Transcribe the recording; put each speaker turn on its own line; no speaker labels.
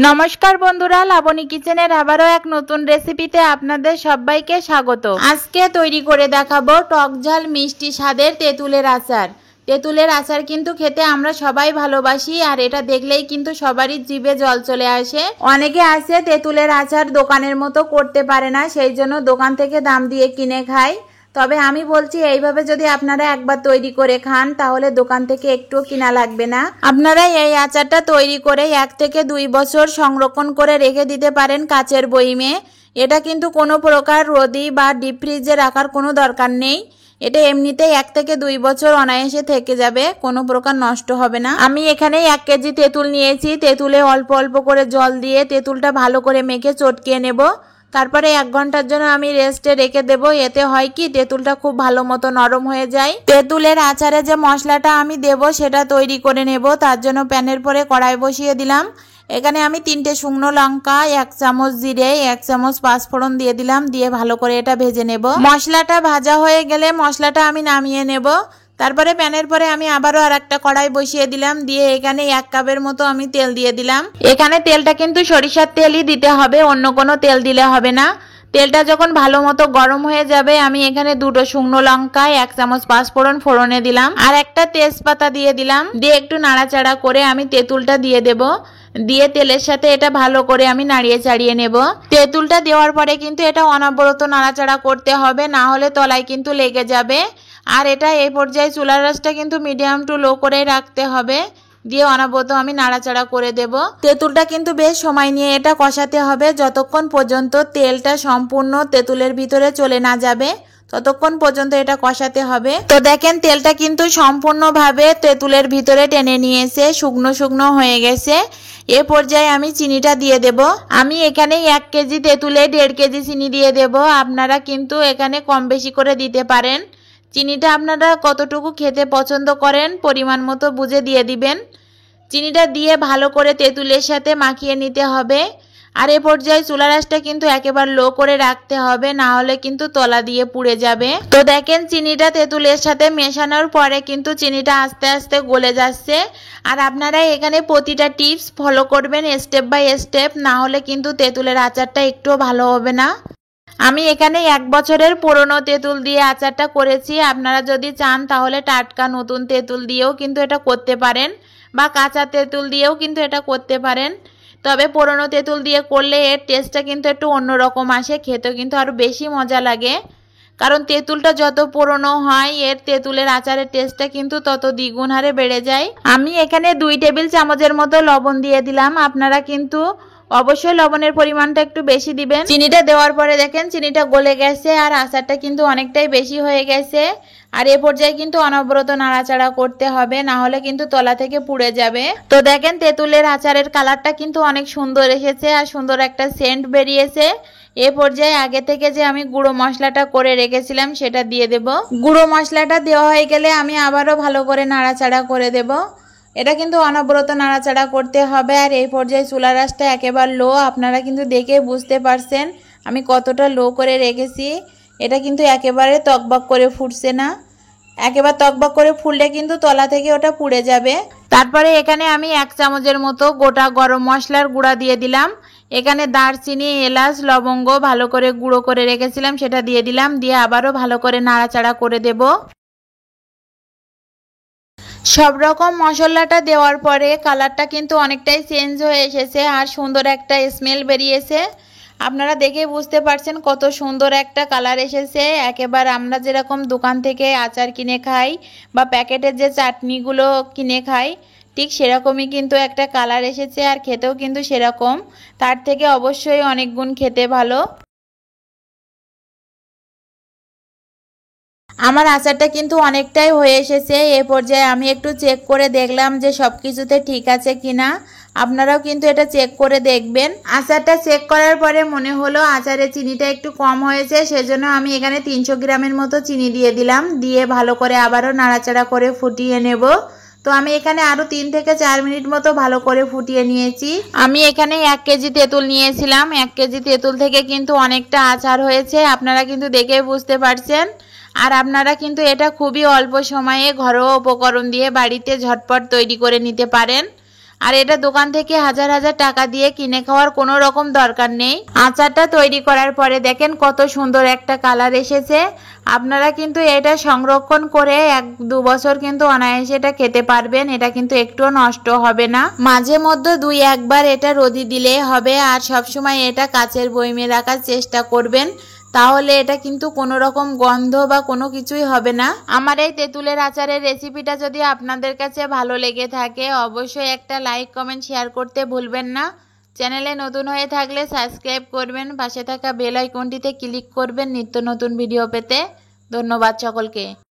নমস্কার বন্ধুরা, লাবণী কিচেনের আবারও এক নতুন রেসিপিতে আপনাদের সবাইকে স্বাগত। আজকে তৈরি করে দেখাবো টক ঝাল মিষ্টি স্বাদের তেঁতুলের আচার। তেঁতুলের আচার কিন্তু খেতে আমরা সবাই ভালোবাসি, আর এটা দেখলেই কিন্তু সবারই জিভে জল চলে আসে। অনেকে আছে তেঁতুলের আচার দোকানের মতো করতে পারে না, সেই জন্য দোকান থেকে দাম দিয়ে কিনে খায়। তবে আমি বলছি এইভাবে যদি আপনারা একবার তৈরি করে খান তাহলে দোকান থেকে একটুও কিনা লাগবে না। আপনারা এই আচারটা তৈরি করে 1 থেকে 2 বছর সংরক্ষণ করে রেখে দিতে পারেন কাচের বয়মে। এটা কিন্তু কোনো প্রকার রোদি বা ডিপ ফ্রিজে রাখার কোনো দরকার নেই। এটা এমনিতেই 1 থেকে 2 বছর অনায়াসে থেকে যাবে, কোনো প্রকার নষ্ট হবে না। আমি এখানে 1 কেজি তেঁতুল নিয়েছি। তেঁতুলে অল্প অল্প করে জল দিয়ে তেঁতুলটা ভালো করে মেখে চটকিয়ে নেব। তারপরে 1 ঘন্টার জন্য আমি রেস্টে রেখে দেব। এতে হয় কি তেঁতুলটা খুব ভালো মতো নরম হয়ে যায়। তেঁতুলের আচারে যে মশলাটা আমি দেব সেটা তৈরি করে নেব। তার জন্য প্যানের পরে কড়াই বসিয়ে দিলাম। এখানে আমি 3টে শুকনো লঙ্কা, 1 চামচ জিরে, 1 চামচ পাঁচফোড়ন দিয়ে দিলাম। দিয়ে ভালো করে এটা ভেজে নেব। মশলাটা ভাজা হয়ে গেলে মশলাটা আমি নামিয়ে নেব। তারপরে প্যানের পরে আমি আবারও আরেকটা কড়াই বসিয়ে দিলাম। দিয়ে এখানে 1 কাপের মতো আমি তেল দিয়ে দিলাম। এখানে তেলটা কিন্তু সরিষার তেলই দিতে হবে, অন্য কোনো তেল দিলে হবে না। তেলটা যখন ভালো মতো গরম হয়ে যাবে আমি এখানে 2টো শুকনো লঙ্কা, 1 চামচ পাঁচফোড়ন ফোড়নে দিলাম, আর একটা তেজপাতা দিয়ে দিলাম। দিয়ে একটু নাড়াচাড়া করে আমি তেঁতুলটা দিয়ে দেব। দিয়ে তেলের সাথে এটা ভালো করে আমি নাড়িয়ে চাড়িয়ে নেব। তেঁতুলটা দেওয়ার পরে কিন্তু এটা অনবরত নাড়াচাড়া করতে হবে, না হলে তলায় কিন্তু লেগে যাবে। আর এটা এই পর্যায়ে চুলার আঁচটা কিন্তু মিডিয়াম টু লো করে রাখতে হবে। দিয়ে অনবরত আমি নাড়াচাড়া করে দেব। তেঁতুলটা কিন্তু বেশ সময় নিয়ে এটা কষাতে হবে, যতক্ষণ পর্যন্ত তেলটা সম্পূর্ণ তেঁতুলের ভিতরে চলে না যাবে ততক্ষণ পর্যন্ত এটা কষাতে হবে। তো দেখেন তেলটা কিন্তু সম্পূর্ণভাবে তেঁতুলের ভিতরে টেনে নিয়েছে, শুকনো শুকনো হয়ে গেছে। এ পর্যায়ে আমি চিনিটা দিয়ে দেব। আমি এখানে 1 কেজি তেঁতুলে 1.5 কেজি চিনি দিয়ে দেব। আপনারা কিন্তু এখানে কম বেশি করে দিতে পারেন। চিনিটা আপনারা কতটুকু খেতে পছন্দ করেন পরিমাণ মতো বুঝে দিয়ে দিবেন। চিনিটা দিয়ে ভালো করে তেঁতুলের সাথে মাখিয়ে নিতে হবে। আর এ পর্যায়ে চুলার আঁচটা কিন্তু একেবারে লো করে রাখতে হবে, না হলে কিন্তু তলা দিয়ে পুড়ে যাবে। তো দেখেন চিনিটা তেঁতুলের সাথে মেশানোর পরে কিন্তু চিনিটা আস্তে আস্তে গলে যাচ্ছে। আর আপনারা এখানে প্রতিটা টিপস ফলো করবেন স্টেপ বাই স্টেপ, না হলে কিন্তু তেঁতুলের আচারটা একটুও ভালো হবে না। আমি এখানে 1 বছরের পুরনো তেঁতুল দিয়ে আচারটা করেছি। আপনারা যদি চান তাহলে টাটকা নতুন তেঁতুল দিয়েও কিন্তু এটা করতে পারেন, বা কাঁচা তেঁতুল দিয়েও কিন্তু এটা করতে পারেন। তবে পুরনো তেঁতুল দিয়ে করলে এর টেস্টটা কিন্তু একটু অন্যরকম আসে, খেতেও কিন্তু আরও বেশি মজা লাগে। কারণ তেঁতুলটা যত পুরনো হয় এর তেঁতুলের আচারের টেস্টটা কিন্তু তত দ্বিগুণ হারে বেড়ে যায়। আমি এখানে 2 টেবিল চামচের মতো লবণ দিয়ে দিলাম। আপনারা কিন্তু অবশ্যই লবণের পরিমাণটা একটু বেশি দিবেন। চিনিটা দেওয়ার পরে দেখেন চিনিটা গলে গেছে, আর আচারটা কিন্তু অনেকটাই বেশি হয়ে গেছে। আর এ পর্যায়ে কিন্তু অনবরত নাড়াচাড়া করতে হবে, না হলে কিন্তু তলা থেকে পুড়ে যাবে। তো দেখেন তেঁতুলের আচারের কালারটা কিন্তু অনেক সুন্দর এসেছে, আর সুন্দর একটা সেন্ট বেরিয়েছে। এ পর্যায়ে আগে থেকে যে আমি গুঁড়ো মশলাটা করে রেখেছিলাম সেটা দিয়ে দেব। গুঁড়ো মশলাটা দেওয়া হয়ে গেলে আমি আবারও ভালো করে নাড়াচাড়া করে দেব। এটা কিন্তু অনবরত নাড়াচাড়া করতে হবে। আর এই পর্যায়ে চুলার আঁচটা একেবারে লো। আপনারা কিন্তু দেখে বুঝতে পারছেন আমি কতটা লো করে রেখেছি। এটা কিন্তু একেবারে তকবক করে ফুটছে না। একেবারে তকবক করে ফুললে কিন্তু তলা থেকে ওটা পুড়ে যাবে। তারপরে এখানে আমি 1 চামচের মতো গোটা গরম মশলার গুঁড়া দিয়ে দিলাম। এখানে দারচিনি, এলাচ, লবঙ্গ ভালো করে গুঁড়ো করে রেখেছিলাম সেটা দিয়ে দিলাম। দিয়ে আবারও ভালো করে নাড়াচাড়া করে দেব। সব রকম মশলাটা দেওয়ার পরে কালারটা কিন্তু অনেকটাই চেঞ্জ হয়ে এসেছে, আর সুন্দর একটা স্মেল বেরিয়েছে। আপনারা দেখে বুঝতে পারছেন কত সুন্দর একটা কালার এসেছে। একেবারে আমরা যেরকম দোকান থেকে আচার কিনে খাই বা প্যাকেটের যে চাটনিগুলো কিনে খাই ঠিক সেরকমই কিন্তু একটা কালার এসেছে, আর খেতেও কিন্তু সেরকম। তার থেকে অবশ্যই অনেক গুণ খেতে ভালো। আমার আচারটা কিন্তু অনেকটাই হয়ে এসেছে। এ পর্যায়ে আমি একটু চেক করে দেখলাম যে সব কিছুতে ঠিক আছে কিনা। আপনারাও কিন্তু এটা চেক করে দেখবেন। আচারটা চেক করার পরে মনে হলো আচারে চিনিটা একটু কম হয়েছে, সেজন্য আমি এখানে 300 গ্রামের মতো চিনি দিয়ে দিলাম। দিয়ে ভালো করে আবারও নাড়াচাড়া করে ফুটিয়ে নেব। তো আমি এখানে আরো 3 থেকে 4 মিনিট মতো ভালো করে ফুটিয়ে নিয়েছি। আমি এখানে 1 কেজি তেঁতুল নিয়েছিলাম। 1 কেজি তেঁতুল থেকে কিন্তু অনেকটা আচার হয়েছে, আপনারা কিন্তু দেখে বুঝতে পারছেন। আর আপনারা কিন্তু এটা খুবই অল্প সময়ে ঘরোয়া উপকরণ দিয়ে বাড়িতে ঝটপট তৈরি করে নিতে পারেন। আর এটা দোকান থেকে হাজার হাজার টাকা দিয়ে কিনে খাওয়ার কোনো রকম দরকার নেই। আচারটা তৈরি করার পরে দেখেন কত সুন্দর একটা কালার এসেছে। আপনারা কিন্তু এটা সংরক্ষণ করে 1-2 বছর কিন্তু অনায়াসে এটা খেতে পারবেন। এটা কিন্তু একটুও নষ্ট হবে না। মাঝে মধ্যে 2-1 বার এটা রোদি দিলেই হবে। আর সবসময় এটা কাচের বয়মে রাখার চেষ্টা করবেন, তাহলে এটা কিন্তু কোনো রকম গন্ধ বা কোনো কিছুই হবে না। আমার এই তেঁতুলের আচারের রেসিপিটা যদি আপনাদের কাছে ভালো লেগে থাকে অবশ্যই একটা লাইক কমেন্ট শেয়ার করতে ভুলবেন না। চ্যানেলে নতুন হয়ে থাকলে সাবস্ক্রাইব করবেন, পাশে থাকা বেল আইকনটিতে ক্লিক করবেন নিত্য নতুন ভিডিও পেতে। ধন্যবাদ সকলকে।